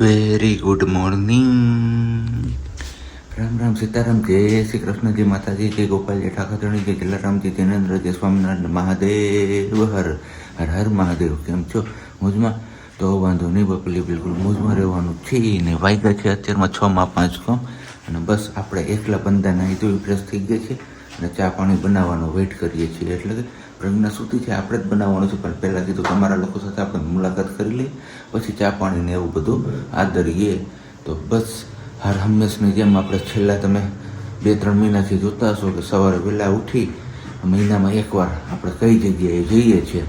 Very good morning. Ram Ram Sitaram, જય શ્રી કૃષ્ણ, જય માતાજી, જય ગોપાલજી ઠાકોરણી, જય જલારામજી, જૈનેન્દ્ર, જય સ્વામિનારાયણ, મહાદેવ હર હર હર મહાદેવ. કેમ છો? મોજમાં? તો વાંધો નહીં બપલી, બિલકુલ મોજમાં રહેવાનું છે. ને વાગ્યા છે અત્યારમાં 6:05 કામ. અને બસ આપણે એકલા બંદા નાહી ધોઈ ફ્રેશ થઈ ગયા છે અને ચા પાણી બનાવવાનો વેઇટ કરીએ છીએ. એટલે કે પ્રજ્ઞા સૂતી છે, આપણે જ બનાવવાનું છે, પણ પહેલાં કીધું તમારા લોકો સાથે આપણે મુલાકાત કરી લઈએ, પછી ચા પાણીને એવું બધું આદરીએ. તો બસ હર હંમેશની જેમ આપણે છેલ્લા તમે 2-3 મહિનાથી જોતા હશો કે સવારે વહેલા ઉઠી મહિનામાં એકવાર આપણે કઈ જગ્યાએ જઈએ છીએ.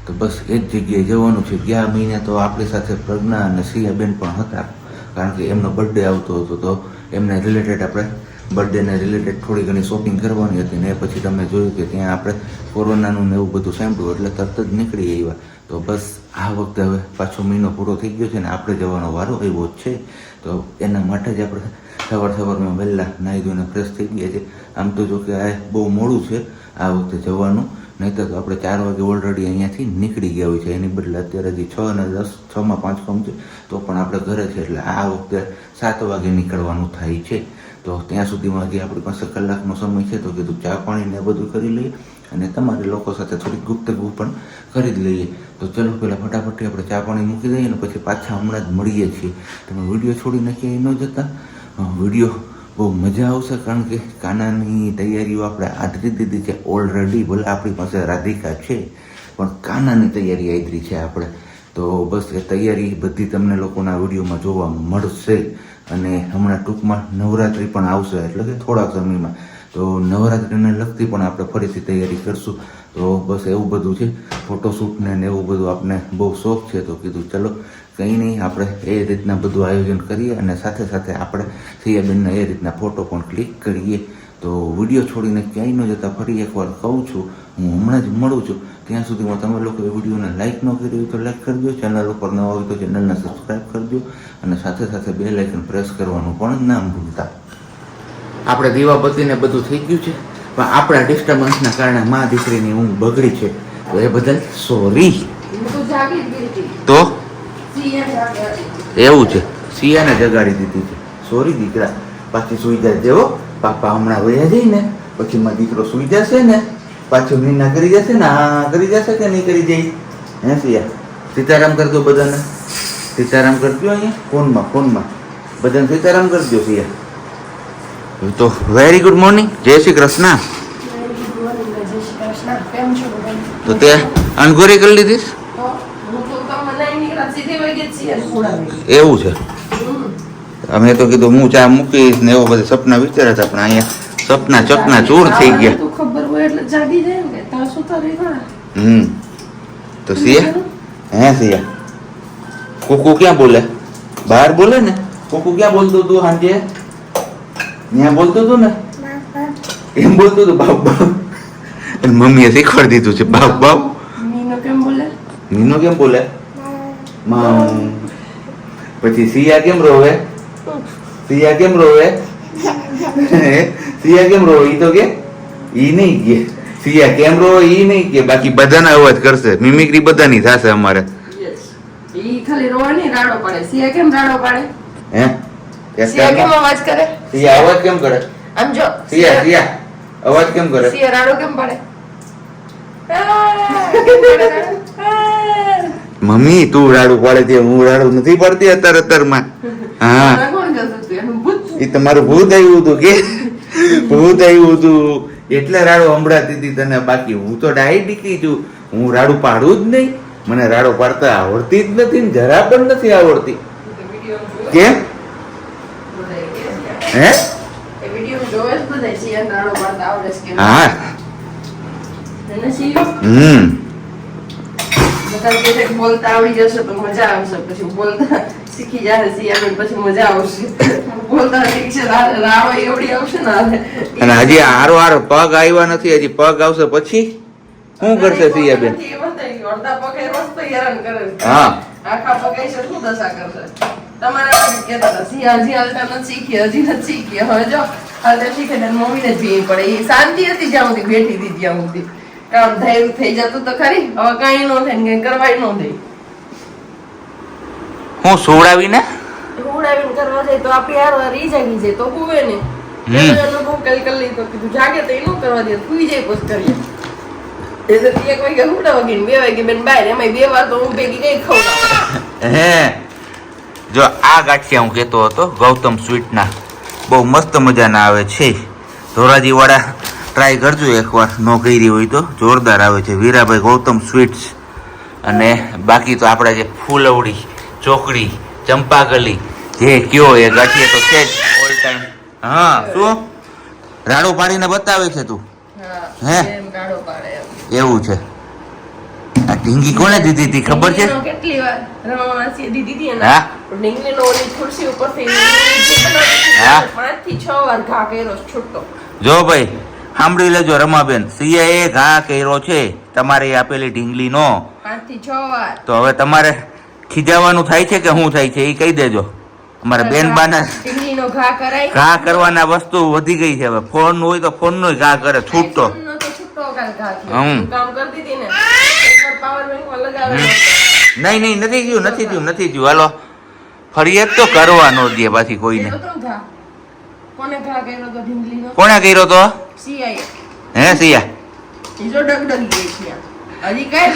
તો બસ એ જ જગ્યાએ જવાનું છે. ગયા મહિને તો આપણી સાથે પ્રજ્ઞા અને સિયાબેન પણ હતા, કારણ કે એમનો બર્થડે આવતો હતો, તો એમને રિલેટેડ આપણે બર્થડેને રિલેટેડ થોડી ઘણી શોપિંગ કરવાની હતી. ને એ પછી તમે જોયું કે ત્યાં આપણે કોરોનાનું ને એવું બધું સાંભળ્યું એટલે તરત જ નીકળી આવ્યા. તો બસ આ વખતે હવે પાછો મહિનો પૂરો થઈ ગયો છે ને આપણે જવાનો વારો આવ્યો જ છે. તો એના માટે જ આપણે સવારમાં વહેલા નાહી ધોઈને ફ્રેશ થઈ ગયા છે. આમ તો જો કે આ બહુ મોડું છે આ વખતે જવાનું, નહીં તો આપણે 4 વાગે ઓલરેડી અહીંયાથી નીકળી ગયા હોય છે. એની બદલે અત્યારે હજી 6:05 કામ છે, તો પણ આપણે ઘરે છે. એટલે આ વખતે 7 વાગે નીકળવાનું થાય છે. તો ત્યાં સુધીમાં હજી આપણી પાસે કલાકનો સમય છે. તો કીધું ચા પાણીને બધું કરી લઈએ અને તમારા લોકો સાથે થોડીક ગુપ્તગુ પણ કરી જ લઈએ. તો ચલો પહેલાં ફટાફટ આપણે ચા પાણી મૂકી દઈએ અને પછી પાછા હમણાં જ મળીએ છીએ. તમે વિડીયો છોડીને ક્યાંય ન જતા. વિડીયો બહુ મજા આવશે, કારણ કે કાનાની તૈયારીઓ આપણે આદરી દીધી છે ઓલરેડી. ભલે આપણી પાસે રાધિકા છે, પણ કાનાની તૈયારી આદરી છે આપણે. તો બસ એ તૈયારી બધી તમને લોકોના વિડીયોમાં જોવા મળશે. અને હમણાં ટૂંકમાં નવરાત્રિ પણ આવશે, એટલે કે થોડાક સમયમાં. તો નવરાત્રિને લગતી પણ આપણે ફરીથી તૈયારી કરશું. તો બસ એવું બધું છે, ફોટોશૂટને ને એવું બધું આપણે બહુ શોખ છે. તો કીધું ચલો કંઈ નહીં, આપણે એ રીતના બધું આયોજન કરીએ અને સાથે સાથે આપણે સિયાબેનના એ રીતના ફોટો પણ ક્લિક કરીએ. તો વિડીયો છોડીને ક્યાંય ન જતા. ફરી એકવાર કહું છું, હું હમણાં જ મળું છું. ત્યાં સુધીમાં તમે લોકો એ વિડીયોને લાઇક ન કરી હોય તો લાઇક કરજો, ચેનલ ઉપર ન હોય તો ચેનલને સબસ્ક્રાઈબ કરજો અને સાથે સાથે બેલ આઇકન પ્રેસ કરવાનું પણ ના ભૂલતા. આપણે દીવાબત્તીને બધું થઈ ગયું છે, પણ આપણા ડિસ્ટર્બન્સના કારણે મા દીકરીની ઊંઘ બગડી છે. તો એ બદલ સોરી. તો એવું છે, સિયાને જગાડી દીધી છે. સોરી દીકરા, પાછી સુઈ જાય દેવો. પાપા હમણાં વયા જઈને પછી મારો દીકરો સુઈ જશે ને, પાછું નીના કરી જશે ને. હા કરી જશે કે નહીં કરી જાય? હે સિયા? સીતારામ કરજો બધાને, સીતારામ કરજો. અહીંયા ફોનમાં બધાને સીતારામ કરજો સિયા. તો વેરી ગુડ મોર્નિંગ, જય શ્રી કૃષ્ણ. તો તે અણગોરી કરી લીધી? એવું છે. અમે તો કીધું હું ચા મૂકીશ ને એવો બધા સપના વિચાર હતા, પણ અહીંયા સપના ચકના ચૂર થઈ ગયા. તો સિયા, હે સિયા, કુકુ ક્યાં બોલે? બહાર બોલે ને. કુકુ ક્યાં બોલતું તું સાંજે? ત્યાં બોલતું હતું ને, એમ બોલતું હતું બાપ બાપ. મમ્મીએ શીખવાડી દીધું છે બાપ બાપ. નીનો કેમ બોલે? મામ. પછી સિયા કેમ રોવે? સિયા કેમ રોવે? સિયા કેમ રોવે? ઈ તો કે ઈ નહીં કે સિયા કેમ રોવે, ઈ નહીં કે. બાકી બધાના અવાજ કરશે, મિમિક્રી બધાની થશે અમારે. ઈ ખાલી રોવે નહીં, રાડો પાડે. સિયા કેમ રાડો પાડે? હે સિયા કેમ અવાજ કરે? સિયા અવાજ કેમ કરે? આમ જો સિયા અવાજ કેમ કરે? સિયા રાડો કેમ પાડે? મમ્મી તું રાડું પાડે છે, હું રાડું નથી પાડતી અત્યારમાં. હા એ તમારું ભૂત આવ્યું હતું કે ભૂત આવ્યું હતું એટલે રાડો સંભળાતી હતી તને. બાકી હું તો ડાઈ દીકરી છું, હું રાડું પાડું જ નહીં. મને રાડો પાડતા આવડતી જ નથી ને જરા પણ નથી આવડતી. કેમ? હે? હા. બોલતા આવડી જશે તો મજા આવશે, પછી બોલતા શીખી જશે સિયા, પછી મજા આવશે. બોલતા શીખશે રાડો એવડી આવશે ને. અને હજી હારો હારો પગ આવ્યા નથી, હજી પગ આવશે પછી શું કરશે સિયાબેન? અડધા પગે રસ્તો હેરાન કરે. હા આખા પગે છે શું દશા કરશે? તમારા કહેતા હતા સિયા હજી હાલતા નથી શીખી, હજી નથી શીખી. હવે જો હાલતા શીખે ને મમ્મીને જ ભી પડે. એ શાંતિ હતી જ્યાં સુધી બેઠી હતી ત્યાં સુધી. કામ ધૈર્ય થઈ જતું તો ખરી. હવે કઈ ન થાય ને કઈ કરવાય ન થાય. હું સોવડાવીને ઉડાવીને કરવા જાય તો આપણી હાર રહી જાય તો હુવે ને બહુ કલ લઈ તો કીધું જાગે તો એનું કરવા દે સુઈ જાય પછી કરીએ એક વાગે હુડા વાગે 2 વાગે બેન બહાર એમાં 2 વાર તો હું ભેગી ગઈ ખવડાવ હે જો આ ગાંઠિયા હું કહેતો હતો ગૌતમ સ્વીટના બહુ મસ્ત મજાના આવે છે ધોરાજી વાળા ટ્રાય કરજો એકવાર ન કરી હોય તો જોરદાર આવે છે વીરાભાઈ ગૌતમ સ્વીટ્સ અને બાકી તો આપણા જે ફૂલવડી ચોકડી ચંપાકલી જે કયો એ ગાંઠિયા તો છે જ ઓલ ટાઈમ હા શું રાડો પાડીને બતાવે છે તું હે એવું છે આ ઢીંગી કોને દીધી હતી ખબર છે કેટલી વાર રમાવાસી દીધી હતી ને હા ઢીંગલી નો ઓલી ખુરશી ઉપરથી 5 થી 6 વાર ઘા કર્યો છૂટો જો ભાઈ સાંભળી લેજો રમાબેન સીએ ઘા કર્યો છે તમારે આપેલી ઢીંગલી નો 5 થી 6 વાર તો હવે તમારે ખીજાવાનું થાય છે કે શું થાય છે એ કહી દેજો અમારે બેનબાના ઢીંગલીનો ઘા કરાય ઘા કરવાના વસ્તુ વધી ગઈ છે હવે ફોન હોય તો ફોન નો ઘા કરે છૂટતો કામ કરતી હતી ને એકવાર પાવર બેંક માં લગાવેલો નહીં નથી થયું હાલો ફરિયાદ તો કરવાનો દે પાછી કોઈને કોને ઘા કર્યો તો ઢીંગલીનો કોણે કર્યો તો સીઆઈ હે સિયા ઈજો ડગડગ ગઈ છે હજી કઈ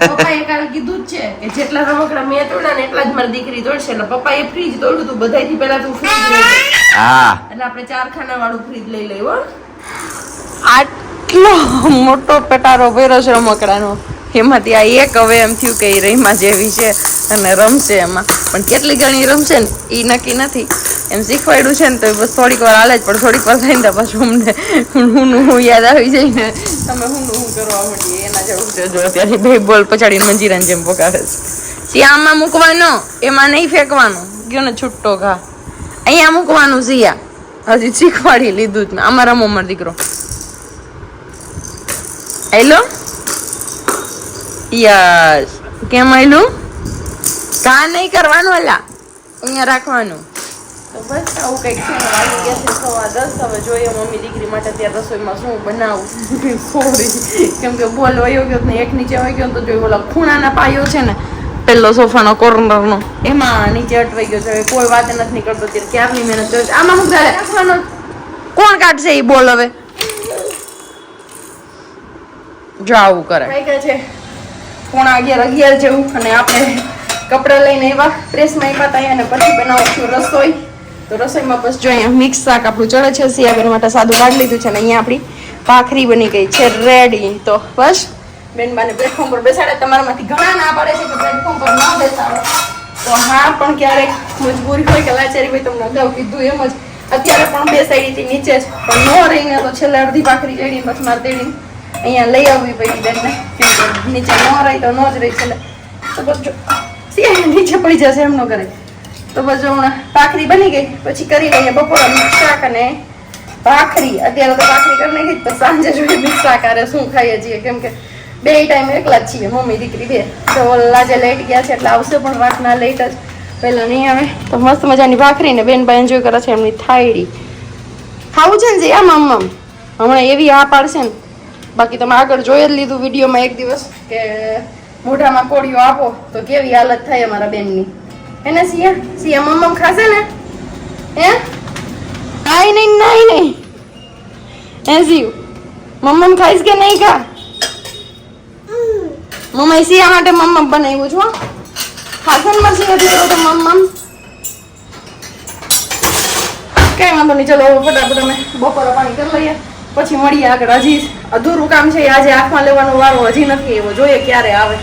પપ્પાએ કાલે કીધું જ છે કે જેટલા રમકડા મેં તોડ્યા ને એટલા જ મારી દીકરી તોડશે એટલે પપ્પાએ ફ્રીજ તોડ્યું હતું બધાયથી પહેલા તું ફ્રીજ લઈ લે હા એટલે આપણે 4 ખાના વાળું ફ્રીજ લઈ લઈ હો આટલો મોટો પેટારો ભર્યો છે રમકડાનો એમાંથી આ એક હવે એમ થયું કે એ રહીમાં જેવી છે અને રમશે એમાં પણ કેટલી ઘણી રમશે ને એ નક્કી નથી એમ શીખવાડ્યું છે ને તો બસ થોડીક વાર હાલે જ પણ થોડીક વાર થઈને તો પાછું અમને હું યાદ આવી જાય ને તમે હું કરવા માંડીએ એના જેવું છે જો અત્યારે 2 બોલ પછાડીને મંજીરાને જેમ પકાવે છે સિયામાં મૂકવાનો એમાં નહીં ફેંકવાનો ગયો ને છૂટો ઘા અહીંયા મૂકવાનું સિયા હજી શીખવાડી લીધું જ મેં આમાં રમો મારો દીકરો હેલો યસ કેમ આયલું કા નહીં કરવાનું અલા અહીંયા રાખવાનું તો બસ આવું કંઈક છે વાગી ગયા છે 9:10 હવે જોઈએ મમ્મી દીકરી માટે ત્યાં રસોઈમાં શું બનાવું સોરી કેમ કે બોલ વયો ગયો ને એક નીચે વહી ગયો તો જોઈ ઓલા ખૂણાના પાયો છે ને પેલો સોફાનો કોર્નરનો એમાં નીચે અટવાઈ ગયો છે કોઈ વાત નથી નીકળતો ત્યારે ક્યારની મહેનત કરે આમાં હું ઘરે રાખવાનો કોણ કાઢશે એ બોલ હવે જો આવું કરે છે 11:30 જેવું અને આપણે કપડાં લઈને આવ્યા પ્રેસમાં આવ્યા હતા અને પછી બનાવું છું રસોઈ તો રસોઈમાં બસ જો અહીંયા મિક્સ શાક આપણું ચડે છે સિયાબેન માટે સાદું કાઢી લીધું છે ને અહીંયા આપણી ભાખરી બની ગઈ છે રેડી તો બસ બેનબાને પ્લેટફોર્મ પર બેસાડે તમારામાંથી ઘણા ના પાડે છે કે પ્લેટફોર્મ પર ના બેસાડો તો હા પણ ક્યારેક મજબૂરી હોય કે લાચારી હોય તમને અગાઉ કીધું એમ જ અત્યારે પણ બેસાડી હતી નીચે જ પણ ન રહીને તો છેલ્લે અડધી ભાખરી ચડી બસ મારે તેડી અહીંયા લઈ આવવી પડી બેનને નીચે ન રહી તો ન જ રહી છેલ્લે તો બસ જો નીચે પડી જશે એમ ન કરે તો બસ હમણાં ભાખરી બની ગઈ પછી કરી લઈએ બપોરનું શાક અને ભાખરી અત્યારે તો ભાખરી કરી નાખી તો સાંજે જોઈએ મિક્સ શાક આરે શું ખાઈએ છીએ કેમ કે 2 ટાઈમ એકલા જ છીએ મમ્મી દીકરી 2 તો લાજે લેટ ગયા છે એટલે આવશે પણ રાતના લેટ જ પહેલા નહીં આવે તો મસ્ત મજાની ભાખરી ને બેનભાઈ એન્જોય કરે છે એમની થાળી ખાવું છે ને જે આમ હમણાં એવી આ પાડશે ને બાકી તમે આગળ જોઈ જ લીધું વિડીયોમાં એક દિવસ કે મોઢામાં કોળીઓ આપો તો કેવી હાલત થાય અમારા બેનની એને સિયા મમ્મ ખાશે ને હે નહીં હે જીવ મમ્મ ખાઈશ કે નહીં ખા મમ્મી સિયા માટે મમ્મ બનાવ્યું છું ખાશે ને મસી હતી તો મમ્મ કઈ વાંધો નહીં ચલો ફટાફટ અમે બપોરે પાણી કરી લઈએ પછી મળીએ આગળ હજી અધૂરું કામ છે આજે આંખમાં લેવાનો વારો હજી નથી એવો જોઈએ ક્યારે આવે